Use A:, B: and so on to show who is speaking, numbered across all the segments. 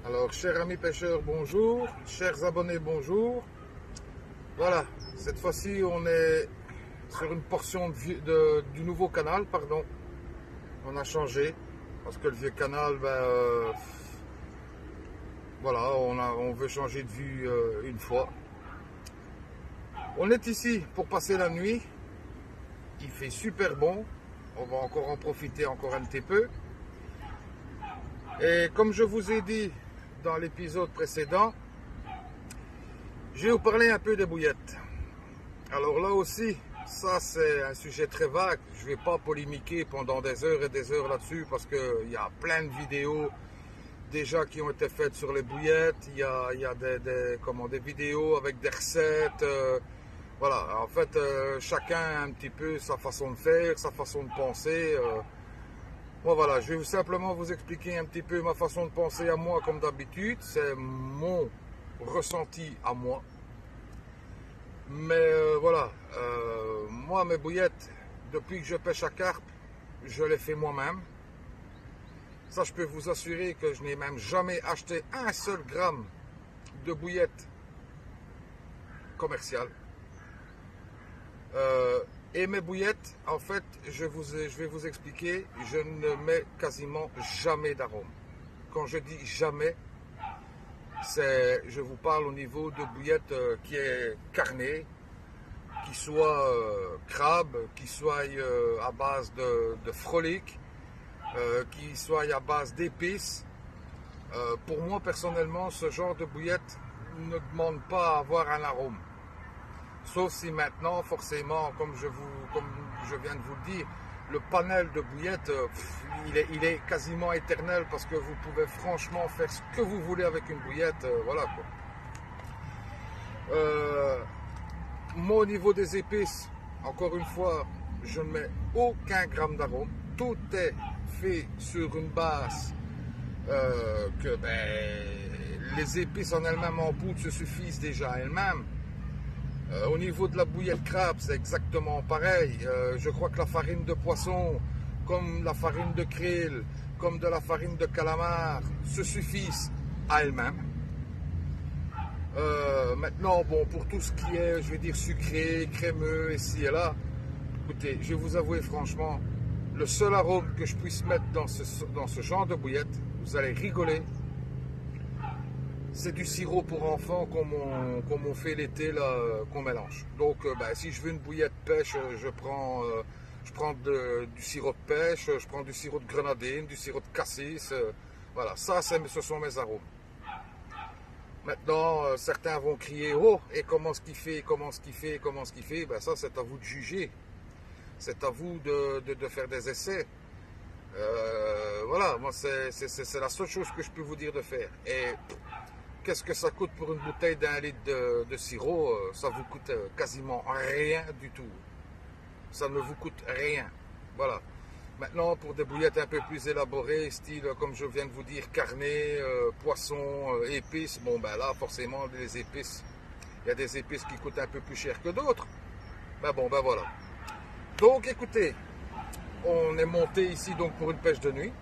A: Alors, chers amis pêcheurs, bonjour. Chers abonnés, bonjour. Voilà, cette fois-ci, on est sur une portion du nouveau canal, pardon. On a changé, parce que le vieux canal, voilà, on veut changer de vue une fois. On est ici pour passer la nuit. Il fait super bon. On va encore en profiter encore un petit peu. Et comme je vous ai dit dans l'épisode précédent, je vais vous parler un peu des bouillettes. Alors là aussi, ça c'est un sujet très vague. Je ne vais pas polémiquer pendant des heures et des heures là-dessus parce qu'il y a plein de vidéos déjà qui ont été faites sur les bouillettes. Il y a des vidéos avec des recettes. Voilà, en fait, chacun a un petit peu sa façon de faire, sa façon de penser. Bon, voilà, je vais simplement vous expliquer un petit peu ma façon de penser à moi comme d'habitude. C'est mon ressenti à moi. Mais voilà, moi mes bouillettes, depuis que je pêche à carpe, je les fais moi-même. Ça, je peux vous assurer que je n'ai même jamais acheté un seul gramme de bouillettes commerciales. Et mes bouillettes, en fait, je vais vous expliquer, je ne mets quasiment jamais d'arôme. Quand je dis jamais, je vous parle au niveau de bouillettes qui est carnée, qui soit crabe, qui soit à base de frolic, qui soit à base d'épices. Pour moi, personnellement, ce genre de bouillette ne demande pas à avoir un arôme. Sauf si maintenant, forcément, comme je viens de vous le dire, le panel de bouillettes, il est quasiment éternel parce que vous pouvez franchement faire ce que vous voulez avec une bouillette. Voilà quoi. Moi, au niveau des épices, encore une fois, je ne mets aucun gramme d'arôme. Tout est fait sur une base que les épices en elles-mêmes en poudre se suffisent déjà à elles-mêmes. Au niveau de la bouillette crabe, c'est exactement pareil. Je crois que la farine de poisson, comme la farine de krill, comme de la farine de calamar, se suffisent à elles-mêmes. Maintenant, bon, pour tout ce qui est, je vais dire, sucré, crémeux, ici et là, écoutez, je vais vous avouer franchement, le seul arôme que je puisse mettre dans ce genre de bouillette, vous allez rigoler, c'est du sirop pour enfants comme on fait l'été, là, qu'on mélange. Donc, si je veux une bouillette pêche, je prends du sirop de pêche, je prends du sirop de grenadine, du sirop de cassis, voilà, ça, ce sont mes arômes. Maintenant, certains vont crier, oh, et comment ce qu'il fait, comment ce qu'il fait, comment ce qu'il fait, ça, c'est à vous de juger. C'est à vous de faire des essais. Voilà, moi, c'est la seule chose que je peux vous dire de faire. Et qu'est-ce que ça coûte pour une bouteille d'1 litre de sirop? Ça vous coûte quasiment rien du tout. Ça ne vous coûte rien. Voilà. Maintenant, pour des bouillettes un peu plus élaborées, style, comme je viens de vous dire, carnet, poisson, épices, bon, là, forcément, les épices, il y a des épices qui coûtent un peu plus cher que d'autres. Voilà. Donc, écoutez, on est monté ici donc pour une pêche de nuit.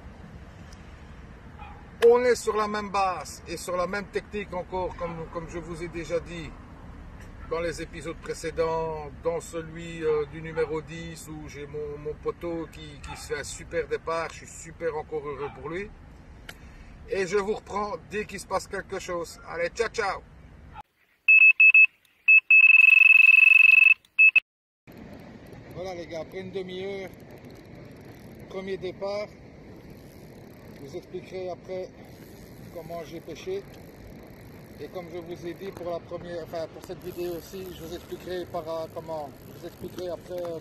A: On est sur la même base et sur la même technique encore, comme je vous ai déjà dit dans les épisodes précédents, dans celui du numéro 10 où j'ai mon poteau qui se fait un super départ, je suis super encore heureux pour lui. Et je vous reprends dès qu'il se passe quelque chose. Allez, ciao ciao! Voilà les gars, après une demi-heure, premier départ, je vous expliquerai après comment j'ai pêché. Et comme je vous ai dit pour pour cette vidéo aussi, je vous expliquerai après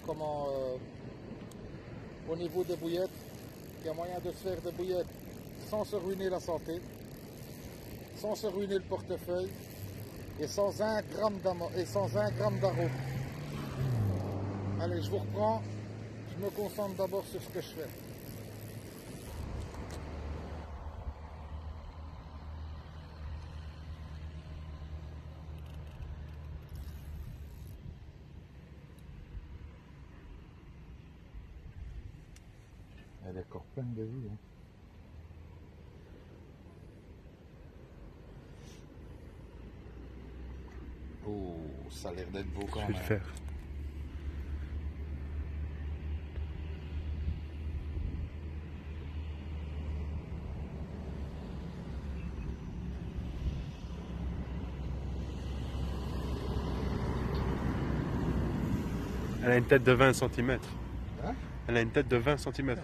A: comment au niveau des bouillettes, il y a moyen de se faire des bouillettes sans se ruiner la santé, sans se ruiner le portefeuille et sans un gramme d'arôme. Allez, je vous reprends, je me concentre d'abord sur ce que je fais. Elle est encore pleine de vie. Hein. Oh, ça a l'air d'être beau quand
B: Je
A: même.
B: vais le faire. Elle a une tête de 20 cm.
A: Hein?
B: Elle a une tête de 20 cm.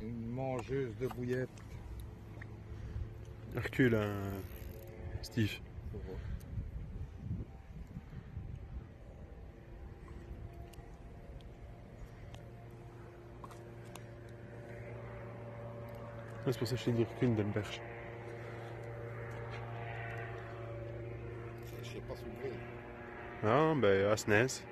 A: Une mangeuse de bouillettes.
B: Recule, hein, Steve. C'est pour ça que je t'ai dit recule de berge.
A: Je sais pas s'ouvrir.
B: Ah, ben, à Snes.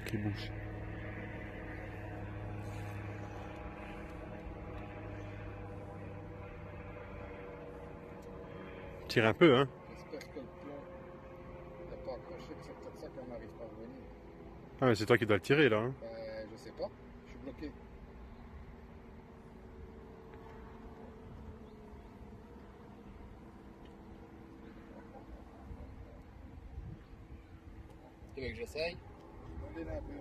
B: Qui bouge. Tire un peu, hein.
A: J'espère que le plomb n'est pas accroché, que c'est peut-être ça qu'on n'arrive pas à revenir.
B: Ah, mais c'est toi qui dois le tirer, là. Hein.
A: Je sais pas, je suis bloqué.
C: Tu veux que j'essaye?
A: Attendez un peu.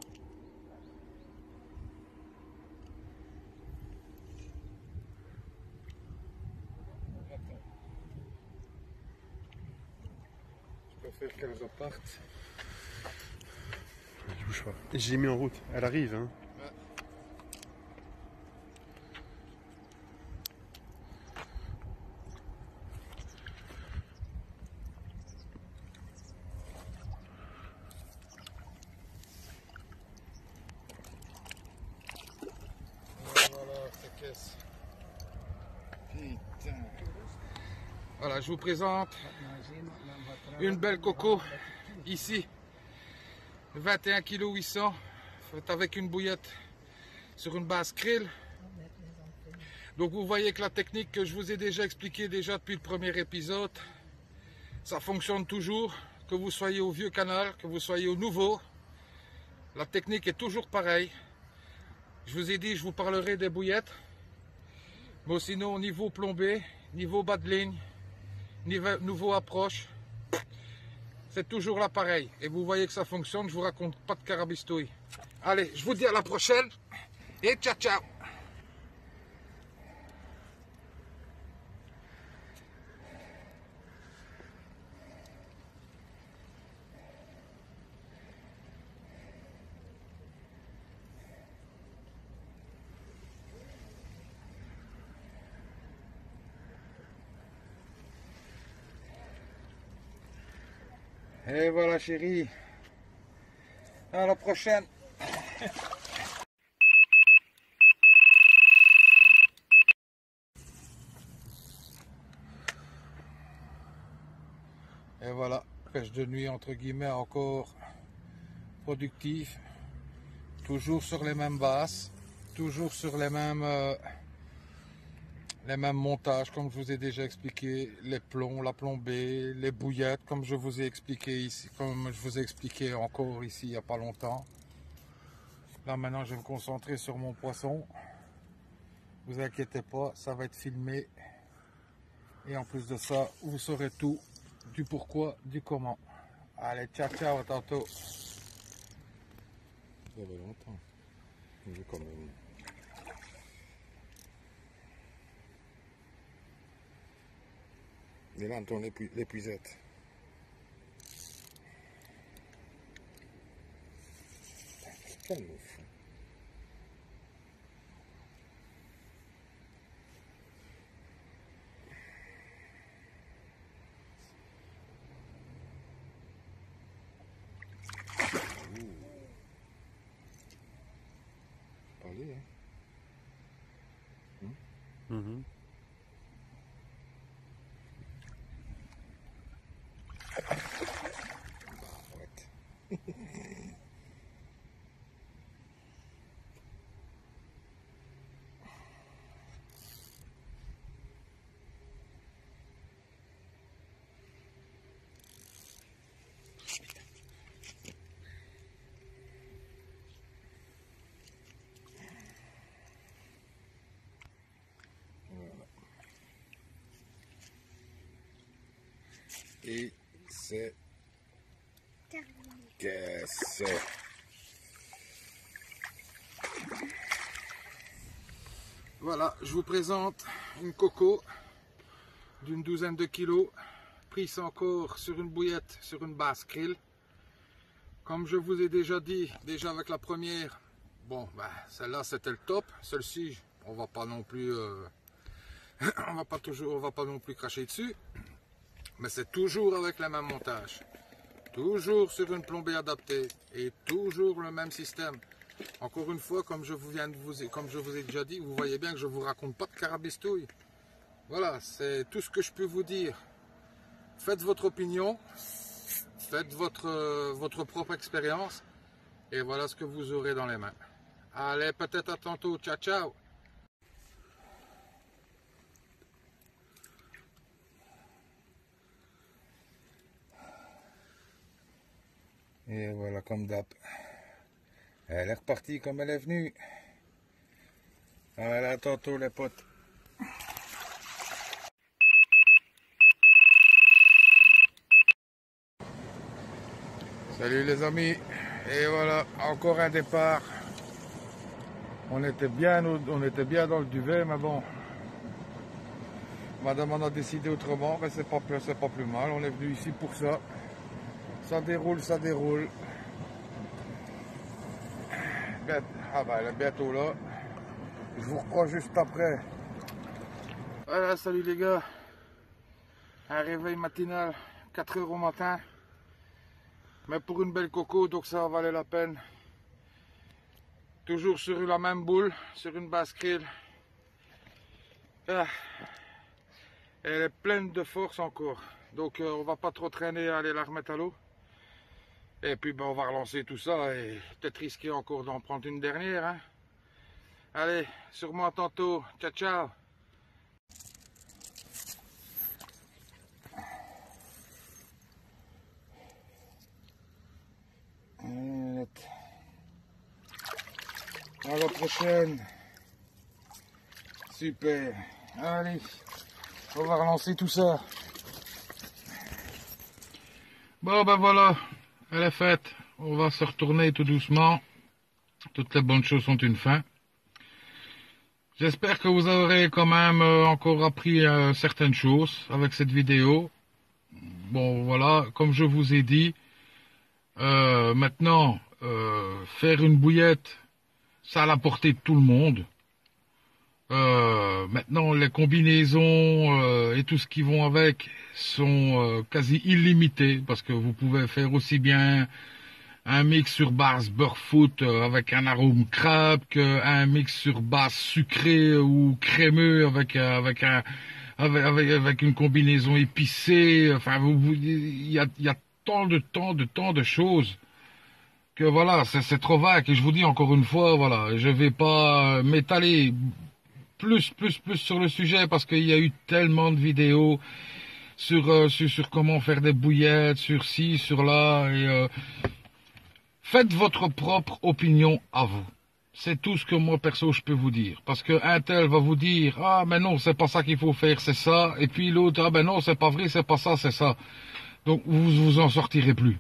A: Attends. Je préfère qu'elle reparte.
B: Je bouge pas. J'ai mis en route. Elle arrive, hein.
A: Ouais. Voilà, c'est caisse. Putain. Voilà, je vous présente une belle coco ici. 21 kg 800, faite avec une bouillette sur une base krill. Donc vous voyez que la technique que je vous ai déjà expliquée depuis le premier épisode, ça fonctionne toujours, que vous soyez au vieux canal, que vous soyez au nouveau. La technique est toujours pareille. Je vous ai dit, je vous parlerai des bouillettes. Mais sinon, niveau plombé, niveau bas de ligne, niveau approche, c'est toujours là pareil. Et vous voyez que ça fonctionne, je vous raconte pas de carabistouille. Allez, je vous dis à la prochaine et ciao ciao. Et voilà chérie, à la prochaine. Et voilà, pêche de nuit entre guillemets encore productif, toujours sur les mêmes basses, toujours sur les mêmes montages comme je vous ai déjà expliqué, les plombs, la plombée, les bouillettes comme je vous ai expliqué ici, comme je vous ai expliqué encore ici il n'y a pas longtemps. Là maintenant je vais me concentrer sur mon poisson. Vous inquiétez pas, ça va être filmé. Et en plus de ça, vous saurez tout du pourquoi, du comment. Allez, ciao ciao, à tantôt. Ça fait longtemps. Je quand même. Et là, on tourne l'épuisette. Quel ouf.
B: Mhm.
A: Et c'est cassé. Voilà, je vous présente une coco d'une douzaine de kilos, prise encore sur une bouillette, sur une basse krill. Comme je vous ai déjà dit, déjà avec la première, bon, ben, celle-là c'était le top. Celle-ci, on va pas non plus, on va pas non plus cracher dessus. Mais c'est toujours avec le même montage, toujours sur une plombée adaptée et toujours le même système. Encore une fois, comme je vous ai déjà dit, vous voyez bien que je vous raconte pas de carabistouille. Voilà, c'est tout ce que je peux vous dire. Faites votre opinion, faites votre propre expérience et voilà ce que vous aurez dans les mains. Allez, peut-être à tantôt, ciao ciao. Et voilà, comme d'hab. Elle est repartie comme elle est venue. Allez, à tantôt les potes. Salut les amis. Et voilà, encore un départ. On était bien dans le duvet, mais bon. Madame en a décidé autrement, mais c'est pas plus mal. On est venu ici pour ça. Ça déroule, ça déroule. Ah bah elle est bientôt là. Je vous reprends juste après. Voilà, salut les gars. Un réveil matinal, 4 h au matin. Mais pour une belle coco, donc ça valait la peine. Toujours sur la même boule, sur une basse krill. Ah, elle est pleine de force encore. Donc on va pas trop traîner à aller la remettre à l'eau. Et puis ben, on va relancer tout ça et peut-être risquer encore d'en prendre une dernière. Hein. Allez, sûrement à tantôt. Ciao, ciao. À la prochaine. Super. Allez, on va relancer tout ça. Bon ben voilà, elle est faite. On va se retourner tout doucement. Toutes les bonnes choses ont une fin. J'espère que vous aurez quand même encore appris certaines choses avec cette vidéo. Bon voilà, comme je vous ai dit, maintenant, faire une bouillette, ça a la portée de tout le monde. Maintenant, les combinaisons et tout ce qui vont avec sont quasi illimités parce que vous pouvez faire aussi bien un mix sur base beurre foot avec un arôme crabe qu'un mix sur base sucré ou crémeux avec une combinaison épicée. Enfin, il y a tant de choses que voilà, c'est trop vague. Et je vous dis encore une fois, voilà, je vais pas m'étaler plus sur le sujet parce qu'il y a eu tellement de vidéos sur comment faire des bouillettes, sur ci, sur là. Et faites votre propre opinion à vous. C'est tout ce que moi perso je peux vous dire. Parce que un tel va vous dire ah mais non c'est pas ça qu'il faut faire, c'est ça. Et puis l'autre ah ben non c'est pas vrai, c'est pas ça, c'est ça. Donc vous en sortirez plus.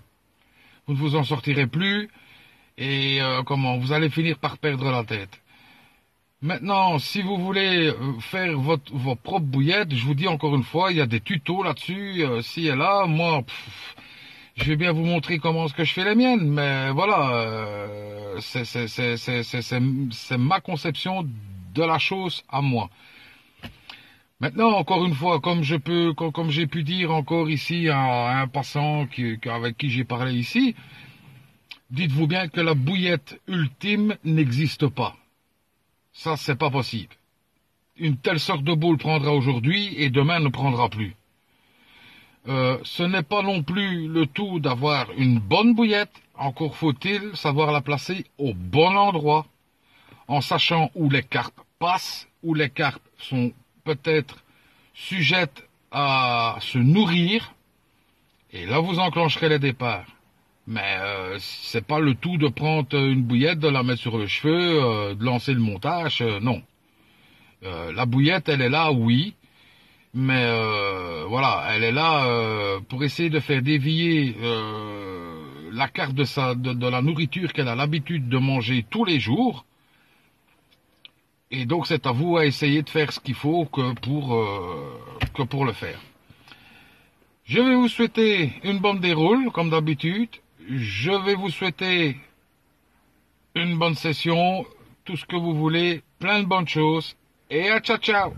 A: Vous ne vous en sortirez plus. Et vous allez finir par perdre la tête. Maintenant, si vous voulez faire vos propres bouillettes, je vous dis encore une fois, il y a des tutos là-dessus, ci et là. Moi, je vais bien vous montrer comment est-ce que je fais les miennes, mais voilà, c'est ma conception de la chose à moi. Maintenant, encore une fois, comme j'ai pu dire encore ici à un passant avec qui j'ai parlé ici, dites-vous bien que la bouillette ultime n'existe pas. Ça, c'est pas possible. une telle sorte de boule prendra aujourd'hui et demain ne prendra plus. Ce n'est pas non plus le tout d'avoir une bonne bouillette, encore faut-il savoir la placer au bon endroit, en sachant où les carpes passent, où les carpes sont peut-être sujettes à se nourrir, et là vous enclencherez les départs. Mais c'est pas le tout de prendre une bouillette, de la mettre sur le cheveu, de lancer le montage, non. La bouillette, elle est là, oui, mais voilà, elle est là pour essayer de faire dévier la carte de la nourriture qu'elle a l'habitude de manger tous les jours. Et donc c'est à vous à essayer de faire ce qu'il faut que pour le faire. Je vais vous souhaiter une bonne déroule, comme d'habitude. Je vais vous souhaiter une bonne session, tout ce que vous voulez, plein de bonnes choses. Et à ciao ciao!